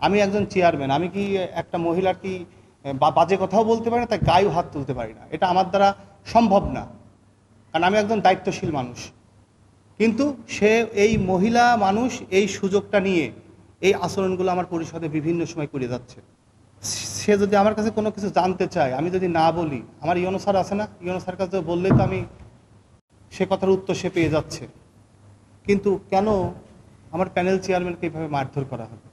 আমি একজন চেয়ারম্যান, আমি কি একটা মহিলার কি বাজে কথাও বলতে পারি না, তাই গায়েও হাত তুলতে পারি না, এটা আমার দ্বারা সম্ভব না, কারণ আমি একজন দায়িত্বশীল মানুষ। কিন্তু এই মহিলা মানুষ এই সুযোগটা নিয়ে এই আচরণগুলো আমার পরিষদে বিভিন্ন সময় করে যাচ্ছে। সে যদি আমার কাছে কোনো কিছু জানতে চায়, আমি যদি না বলি, আমার ইউনো স্যার আছে না, ইউনো স্যার কাছে বললেই তো আমি সে কথার উত্তর সে পেয়ে যাচ্ছে। কিন্তু কেন আমার প্যানেল চেয়ারম্যানকে এইভাবে মারধর করা হবে,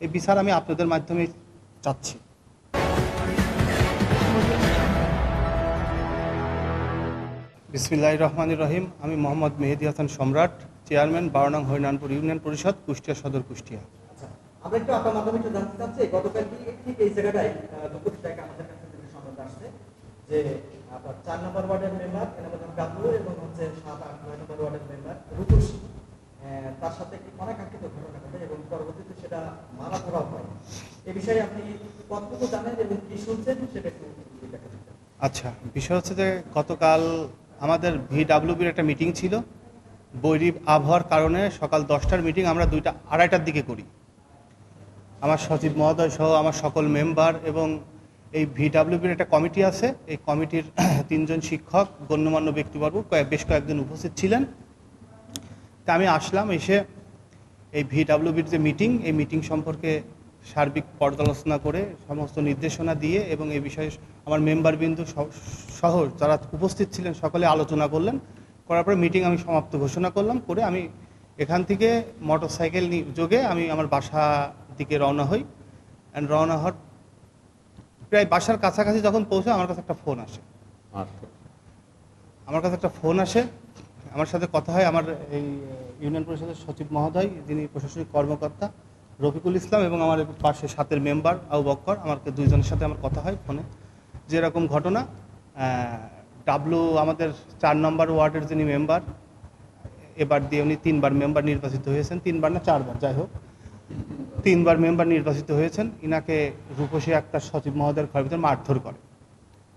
এই বিচার আমি আপনাদের মাধ্যমে চাচ্ছি। বিসমিল্লাহির রহমানির রহিম। আমি মোহাম্মদ মেহেদী হাসান সম্রাট, চেয়ারম্যান 12 নং হরিনানপুর ইউনিয়ন পরিষদ, কুষ্টিয়া সদর, কুষ্টিয়া। আমরা একটু আপনার মাধ্যমে একটু জানতে চাচ্ছি, গতকাল ঠিক এই জায়গাটায় দুপুর থেকে আমাদের কাছে থেকে সংবাদ আসছে যে আপনার 4 নম্বর ওয়ার্ডের মেম্বার এনামুল কাপুর এবং হচ্ছে 7, 8, 9 নম্বর ওয়ার্ডের মেম্বার রূপসী তার সাথে একটি অনাকাঙ্ক্ষিত ঘটনা ঘটে এবং পরবর্তীতে সেটা মারা ধরা হয়। এই বিষয়ে আপনি কতটুকু জানেন এবং কি শুনছেন সেটা একটু দেখা যাচ্ছে। আচ্ছা, বিষয় হচ্ছে যে গতকাল আমাদের ভিডাব্লিউবির একটা মিটিং ছিল। বৈরী আবহাওয়ার কারণে সকাল 10টার মিটিং আমরা 2টা 2:30টার দিকে করি। আমার সচিব মহোদয় সহ আমার সকল মেম্বার এবং এই ভিডাব্লিউবির একটা কমিটি আছে, এই কমিটির 3 জন শিক্ষক, গণ্যমান্য ব্যক্তিবর্গ, বেশ কয়েকজন উপস্থিত ছিলেন। তা আমি আসলাম, এসে এই ভিডাব্লিউবির যে মিটিং, এই মিটিং সম্পর্কে সার্বিক পর্যালোচনা করে সমস্ত নির্দেশনা দিয়ে এবং এই বিষয়ে আমার মেম্বারবৃন্দ সহ যারা উপস্থিত ছিলেন সকলে আলোচনা করলেন। করার পরে মিটিং আমি সমাপ্ত ঘোষণা করলাম, করে আমি এখান থেকে মোটরসাইকেল যোগে আমি আমার বাসা দিকে রওনা হই। অ্যান্ড রওনা হওয়ার প্রায় বাসার কাছাকাছি যখন পৌঁছে আমার কাছে একটা ফোন আসে। আমার সাথে কথা হয় আমার এই ইউনিয়ন পরিষদের সচিব মহোদয়, যিনি প্রশাসনিক কর্মকর্তা, রফিকুল ইসলাম, এবং আমার পাশে 7-এর মেম্বার আবু বক্কর, আমাকে 2 জনের সাথে আমার কথা হয় ফোনে, যে এরকম ঘটনা। আমাদের 4 নম্বর ওয়ার্ডের যিনি মেম্বার, এবার দিয়ে উনি 3বার মেম্বার নির্বাচিত হয়েছেন, 3বার না 4বার, যাই হোক 3বার মেম্বার নির্বাচিত হয়েছেন। ইনাকে রূপসী আক্তার সচিব মহোদয়ের ঘরের ভিতরে মারধর করে।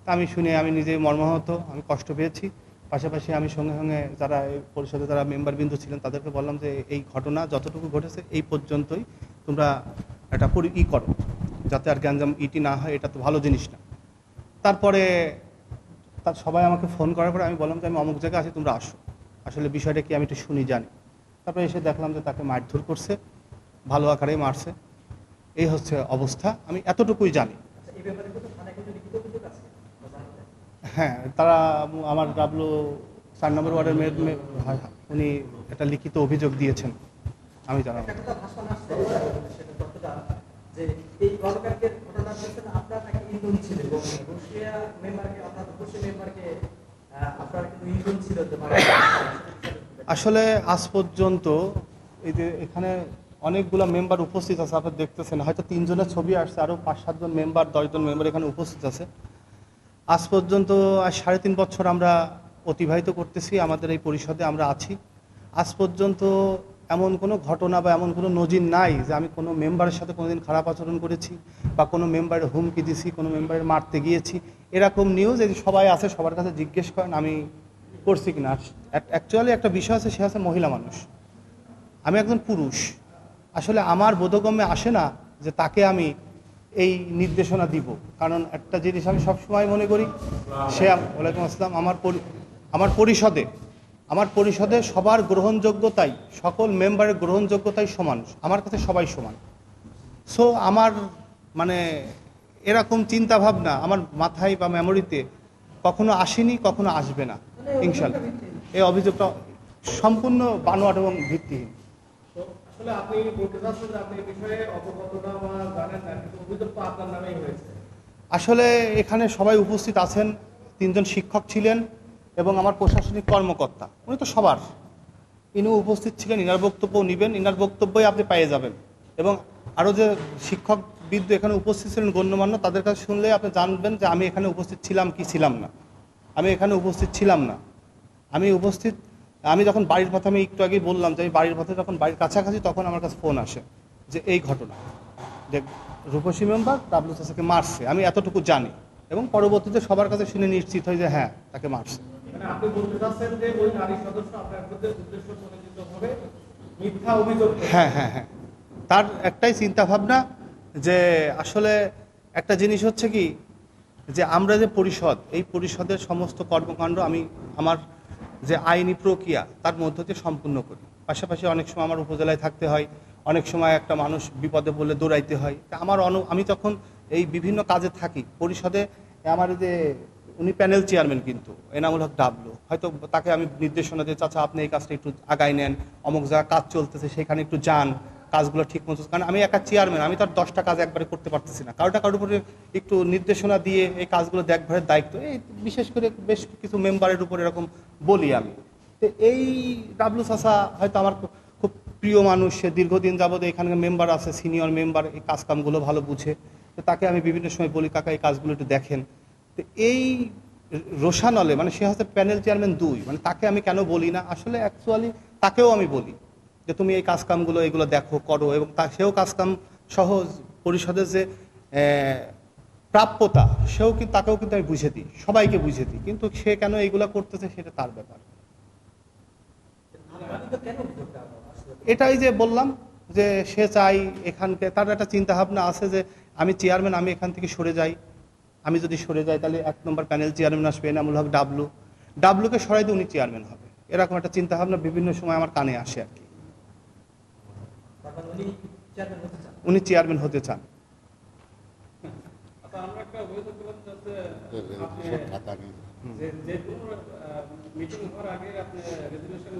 তা আমি শুনে আমি নিজেই মর্মাহত, আমি কষ্ট পেয়েছি। পাশাপাশি আমি সঙ্গে সঙ্গে যারা এই পরিষদে যারা মেম্বারবৃন্দ ছিলেন তাদেরকে বললাম যে এই ঘটনা যতটুকু ঘটেছে এই পর্যন্তই, তোমরা একটা করো, যাতে আর গ্যাঞ্জাম না হয়, এটা তো ভালো জিনিস না। তারপরে সবাই আমাকে ফোন করার পরে আমি বললাম যে আমি অমুক জায়গায় আছি, তোমরা আসো, আসলে বিষয়টা কি আমি একটু শুনি জানি। তারপরে এসে দেখলাম যে তাকে মারধর করছে, ভালো আকারেই মারছে। এই হচ্ছে অবস্থা, আমি এতটুকুই জানি। হ্যাঁ, তারা আমার 4 নম্বর ওয়ার্ডের উনি একটা লিখিত অভিযোগ দিয়েছেন, আমি জানাবো। আসলে আজ পর্যন্ত এই যে এখানে অনেকগুলো মেম্বার উপস্থিত আছে, আপনারা দেখতেছেন, হয়তো 3 জনের ছবি আসছে, আরও 5-7 জন মেম্বার, 10 জন মেম্বার এখানে উপস্থিত আছে। আজ পর্যন্ত 3.5 বছর আমরা অতিবাহিত করতেছি আমাদের এই পরিষদে, আমরা আছি। আজ পর্যন্ত এমন কোনো ঘটনা বা এমন কোনো নজির নাই যে আমি কোনো মেম্বারের সাথে কোনোদিন খারাপ আচরণ করেছি বা কোনো মেম্বারের হুমকি দিছি, কোনো মেম্বারের মারতে গিয়েছি, এরকম নিউজ এই সবাই আছে, সবার কাছে জিজ্ঞেস করেন আমি করছি কিনা। অ্যাকচুয়ালি একটা বিষয় আছে, সে আছে মহিলা মানুষ, আমি একজন পুরুষ। আসলে আমার বোধগম্যে আসে না যে তাকে আমি এই নির্দেশনা দিব, কারণ একটা জিনিস আমি সবসময় মনে করি, সে ওয়ালাইকুম আসসালাম, আমার পরিষদে সবার গ্রহণযোগ্যতাই, সকল মেম্বারের গ্রহণযোগ্যতাই সমান, আমার কাছে সবাই সমান। সো আমার মানে এরকম চিন্তাভাবনা আমার মাথায় বা মেমোরিতে কখনো আসেনি, কখনো আসবে না ইনশাল্লাহ। এই অভিযোগটা সম্পূর্ণ বানোয়াট এবং ভিত্তিহীন। আপনি বলতে চাচ্ছেন যে আপনি এই বিষয়ে অবগত না বা জানেন না, কিন্তু অভিযোগ তো আপনার নামেই হয়েছে। আসলে এখানে সবাই উপস্থিত আছেন, 3 জন শিক্ষক ছিলেন এবং আমার প্রশাসনিক কর্মকর্তা, উনি তো সবার, ইনি উপস্থিত ছিলেন, ইনার বক্তব্য নেবেন, ইনার বক্তব্যই আপনি পেয়ে যাবেন। এবং আরও যে শিক্ষকবৃন্দ এখানে উপস্থিত ছিলেন গণ্যমান্য, তাদের কাছে শুনলে আপনি জানবেন যে আমি এখানে উপস্থিত ছিলাম কি ছিলাম না। আমি এখানে উপস্থিত ছিলাম না, আমি যখন বাড়ির পথে, আমি একটু আগেই বললাম যে আমি বাড়ির পথে যখন বাড়ির কাছাকাছি, তখন আমার কাছে ফোন আসে যে এই ঘটনা, যে রূপসী মেম্বার WCSকে মারছে, আমি এতটুকু জানি এবং পরবর্তীতে সবার কাছে শুনে নিশ্চিত হই যে হ্যাঁ, তাকে মারছে। মানে আপনি বলতে চাচ্ছেন যে ওই নারী সদস্য আপনার বিরুদ্ধে উদ্দেশ্যপ্রণোদিতভাবে মিথ্যা অভিযোগ। হ্যাঁ, তার একটাই চিন্তা ভাবনা যে আসলে একটা জিনিস হচ্ছে কি, যে আমরা যে পরিষদ, এই পরিষদের সমস্ত কর্মকাণ্ড আমি আমার যে আইনি প্রক্রিয়া তার মধ্য দিয়ে সম্পূর্ণ করি। পাশাপাশি অনেক সময় আমার উপজেলায় থাকতে হয়, অনেক সময় একটা মানুষ বিপদে পড়লে দৌড়াইতে হয়। তা আমার আমি তখন এই বিভিন্ন কাজে থাকি পরিষদে। আমার যে উনি প্যানেল চেয়ারম্যান কিন্তু এনামুল হক ডাবলু, হয়তো তাকে আমি নির্দেশনা দিই, চাচা আপনি এই কাজটা একটু আগায় নেন, অমুক জায়গায় কাজ চলতেছে সেখানে একটু যান, কাজগুলো ঠিক মতো। কারণ আমি একা চেয়ারম্যান, আমি তো আর 10টা কাজ একবারে করতে পারতেছি না, কারোর উপরে একটু নির্দেশনা দিয়ে এই কাজগুলো দেখভালের দায়িত্ব এই বিশেষ করে বেশ কিছু মেম্বারের উপর এরকম বলি আমি। তো এই ডাবলু চাচা হয়তো আমার খুব প্রিয় মানুষ, সে দীর্ঘদিন যাবত এখানকার মেম্বার আছে, সিনিয়র মেম্বার, এই কাজকামগুলো ভালো বুঝে। তো তাকে আমি বিভিন্ন সময় বলি কাকা এই কাজগুলো একটু দেখেন। তো এই রোশানলে মানে সে হচ্ছে প্যানেল চেয়ারম্যান 2, মানে তাকে আমি কেন বলি না, আসলে অ্যাকচুয়ালি তাকেও আমি বলি যে তুমি এই কাজকামগুলো এগুলো দেখো করো, এবং সেও কাজকাম সহ পরিষদের যে প্রাপ্যতা তাকেও কিন্তু আমি বুঝে দিই, সবাইকে বুঝে দিই, কিন্তু সে কেন এইগুলো করতেছে সেটা তার ব্যাপার। আপনি তো কেন অভিযোগটা আসলে এটাই যে বললাম যে সে চাই এখানকে, তার একটা চিন্তা ভাবনা আছে যে আমি চেয়ারম্যান, আমি এখান থেকে সরে যাই, আমি যদি সরে যাই তাহলে 1 নম্বর প্যানেল চেয়ারম্যান আসবে এনামুল হক ডাবলুকে সরাই দিয়ে উনি চেয়ারম্যান হবে, এরকম একটা চিন্তা ভাবনা বিভিন্ন সময় আমার কানে আসে আর কি। তার মানে উনি চেয়ারম্যান হতে চান? উনি চেয়ারম্যান হতে চান। আচ্ছা, আমরা একটা অভিযোগ করলাম যাতে আপনি যে কোনো মিটিং হওয়ার আগে আপনি রেজুলেশন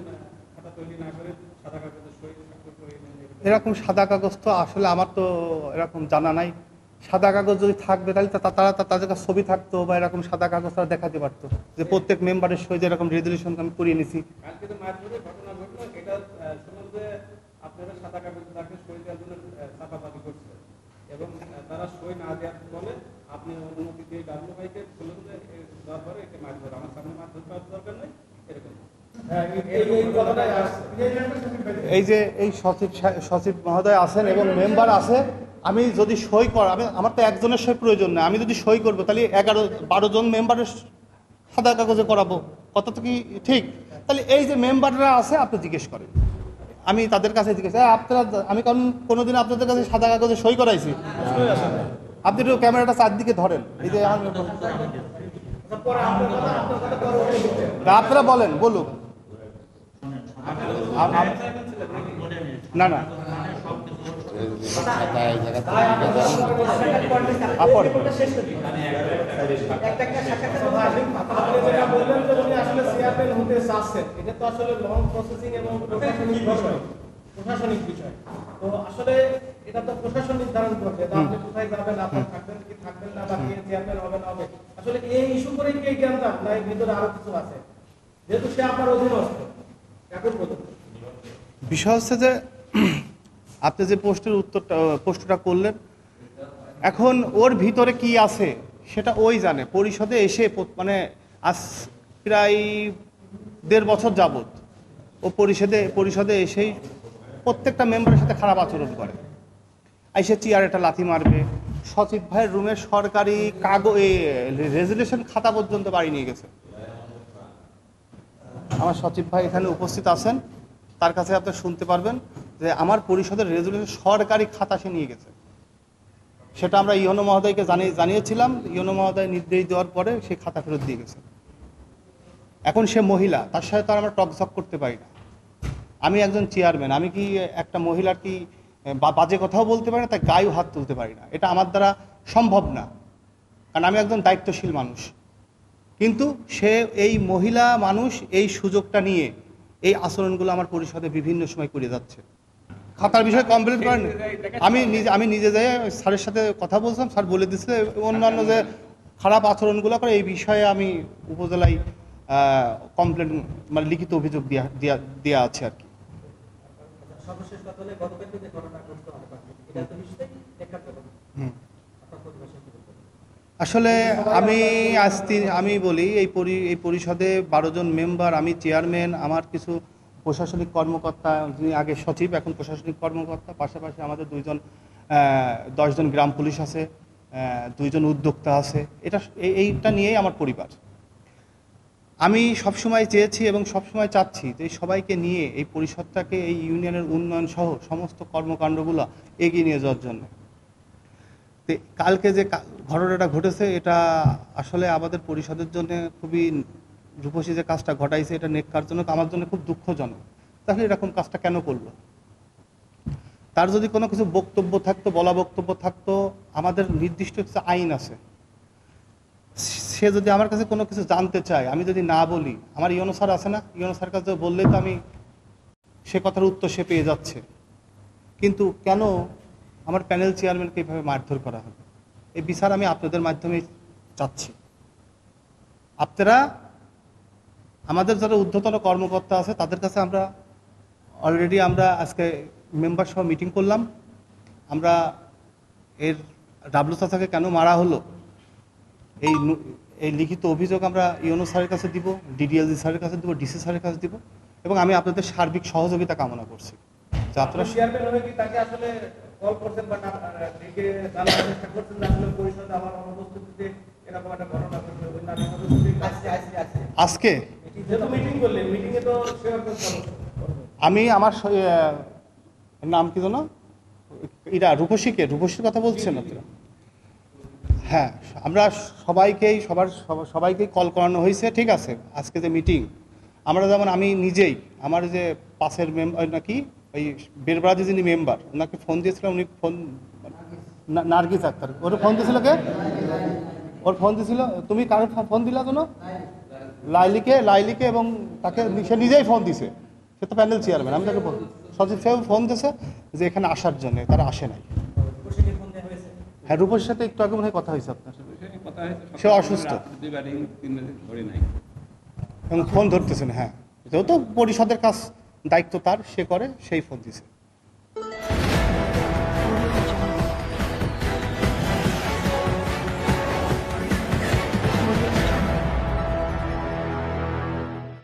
খাতা তৈরি না করে সাদা কাগজে সই স্বাক্ষর করে নেন। এরকম সাদা কাগজ তো আসলে আমার তো এরকম জানা নাই। সাদা কাগজ যদি থাকবে তাহলে তারা তাদের কাছে ছবি থাকতো, বা এরকম সাদা কাগজ তারা দেখাতে পারতো যে প্রত্যেক মেম্বারের সই যে এরকম রেজুলেশন আমি করিয়ে নিছি। কালকে যে মারধরে ঘটনা ঘটলো, এটা শুনলাম যে আপনারা সাদা কাগজে তাকে সই দেওয়ার জন্য চাপাবাজি করছে, এবং তারা সই না দেওয়ার ফলে আপনি অনুমতি দিয়ে ডাবলু ভাইকে বললেন যে দেওয়ার পরে একে মারধর, আমার সামনে মারধর করার দরকার নেই, এরকম এই কথাটাই আসছে। এই যে এই সচিব মহোদয় আছেন এবং মেম্বার আছে, আমি যদি সই আমার তো একজনের সই প্রয়োজন না, আমি যদি সই করবো তাহলে 11-12 জন মেম্বারের সাদা কাগজে করাবো, কথা তো কি ঠিক? তাহলে এই যে মেম্বাররা আছে আপনি জিজ্ঞেস করেন, আমি তাদের কাছে জিজ্ঞেস আপনারা, আমি কোনোদিন আপনাদের কাছে সাদা কাগজে সই করাইছি? আপনি একটু ক্যামেরাটা চারদিকে ধরেন, এই যে আপনারা বলেন, বলুন। না না আপরে বললেন যে উনি আসলে চেয়ারম্যান হতে চাচ্ছেন, এটা তো আসলে লং প্রসেসিং এবং প্রশাসনিক বিষয়। তো আসলে এটা তো প্রশাসন নির্ধারণ করবে যে আপনি কোথায় যাবেন, আপনি থাকবেন কি থাকবেন না, বা কে চেয়ারম্যান হবে না হবে। আসলে এই ইস্যু করে কি জ্ঞানটা না, এর ভিতরে আরো কিছু আছে, যেহেতু সে আপনার অধীনস্থ এখন পর্যন্ত। বিষয় হচ্ছে যে আপনি যে প্রশ্নটা করলেন, এখন ওর ভিতরে কি আছে সেটা ওই জানে। পরিষদে এসে মানে আজ প্রায় 1.5 বছর যাবত ও পরিষদে এসেই প্রত্যেকটা মেম্বারের সাথে খারাপ আচরণ করে। এসে চেয়ারে লাথি মারবে, সচিব ভাইয়ের রুমের সরকারি রেজুলেশন খাতা পর্যন্ত বাড়ি নিয়ে গেছে। আমার সচিব ভাই এখানে উপস্থিত আছেন, তার কাছে আপনি শুনতে পারবেন যে আমার পরিষদের রেজুলেশন সরকারি খাতা সে নিয়ে গেছে। সেটা আমরা ইউনো মহোদয়কে জানিয়েছিলাম, ইউনো মহোদয় নির্দেশ দেওয়ার পরে সে খাতা ফেরত দিয়ে গেছে। এখন সে মহিলা, তার সাথে তো আর আমরা টকঝক করতে পারি না। আমি একজন চেয়ারম্যান, আমি কি একটা মহিলার কি বাজে কথাও বলতে পারি না, তাই গায়েও হাত তুলতে পারি না, এটা আমার দ্বারা সম্ভব না, কারণ আমি একজন দায়িত্বশীল মানুষ। কিন্তু সে এই মহিলা মানুষ এই সুযোগটা নিয়ে এই আচরণগুলো আমার পরিষদে বিভিন্ন সময় করে যাচ্ছে। খাতার বিষয়ে কমপ্লেন করেন, আমি নিজে যাই স্যারের সাথে কথা বলছিলাম, স্যার বলে দিচ্ছে অন্যান্য যে খারাপ আচরণগুলো করে এই বিষয়ে আমি উপজেলায় কমপ্লেন মানে লিখিত অভিযোগ দেওয়া আছে আর কি। সর্বশেষ কথা হলে গতকালকে যে ঘটনা ঘটতে হবে এটা তো নিশ্চয়ই একটা ঘটনা। আপনার প্রতিবেশী কি বলবেন? আসলে আমি বলি এই পরিষদে 12 জন মেম্বার, আমি চেয়ারম্যান, আমার কিছু প্রশাসনিক কর্মকর্তা, যিনি আগে সচিব এখন প্রশাসনিক কর্মকর্তা, পাশাপাশি আমাদের 10 জন গ্রাম পুলিশ আছে, 2 জন উদ্যোক্তা আছে। এইটা নিয়েই আমার পরিবার। আমি সবসময় চেয়েছি এবং সবসময় চাচ্ছি যে সবাইকে নিয়ে এই পরিষদটাকে এই ইউনিয়নের উন্নয়ন সহ সমস্ত কর্মকাণ্ডগুলো এগিয়ে নিয়ে যাওয়ার জন্য। তো কালকে যে ঘটনাটা ঘটেছে এটা আসলে আমাদের পরিষদের জন্য খুবই, রূপসী যে কাজটা ঘটাইছে এটা নেককারজনক, আমার জন্য খুব দুঃখজনক। তাহলে এরকম কাজটা কেন করলো? তার যদি কোনো কিছু বক্তব্য থাকতো, বলা বক্তব্য থাকতো, আমাদের নির্দিষ্ট কিছু আইন আছে, সে যদি আমার কাছে কোনো কিছু জানতে চায়, আমি যদি না বলি, আমার ইউনো স্যার আছে না, ইউনো স্যার কাছে বললেই তো আমি সে কথার উত্তর সে পেয়ে যাচ্ছে। কিন্তু কেন আমার প্যানেল চেয়ারম্যানকে এইভাবে মারধর করা হবে? এই বিচার আমি আপনাদের মাধ্যমে চাচ্ছি। আপনারা আমাদের যারা ঊর্ধ্বতন কর্মকর্তা আছে তাদের কাছে আমরা অলরেডি আমরা আজকে মেম্বার সহ মিটিং করলাম। আমরা এর ডাব্লু চাচাকে কেন মারা হলো এই এই লিখিত অভিযোগ আমরা ইউনো স্যারের কাছে দিব, ডিডিএলজি স্যারের কাছে দিব, ডিসি স্যারের কাছে দিব, এবং আমি আপনাদের সার্বিক সহযোগিতা কামনা করছি যে আপনারা চেয়ারম্যান হয়ে কি তাকে আসলে কল করছেন বা ডেকে জানার চেষ্টা করছেন যে আসলে পরিষদে আমার অনুপস্থিতিতে এরকম একটা ঘটনা ঘটবে, ওই নারী অনুপস্থিতি আজকে যেহেতু মিটিং করলেন, মিটিংয়ে তো সেরকম আমি আমার নাম কি জানো, এটা রূপসীর কথা বলছেন আপনারা? হ্যাঁ, আমরা সবাইকেই কল করানো হয়েছে, ঠিক আছে। আজকে যে মিটিং, আমরা যেমন আমি নিজেই আমার যে পাশের নাকি ওই বেরবরাজি যিনি মেম্বার, ওনাকে ফোন দিয়েছিলাম, উনি ফোন, নার্গিস আক্তার, ওর ফোন দিয়েছিল কে? ওর ফোন দিয়েছিল, তুমি কার ফোন দিলা কেন? লাইলিকে, এবং তাকে সে নিজেই ফোন দিছে, সে তো প্যানেল চেয়ারম্যান। আমি তাকে সচিব সাহেব ফোন দিয়েছে যে এখানে আসার জন্য, তারা আসে নাই। হ্যাঁ, রূপসীর সাথে একটু আগে মনে হয় কথা হয়েছে আপনার, সে অসুস্থ এবং ফোন ধরতেছেন। হ্যাঁ, যেহেতু পরিষদের কাজ, দায়িত্ব তার, সে করে, সেই ফোন দিছে।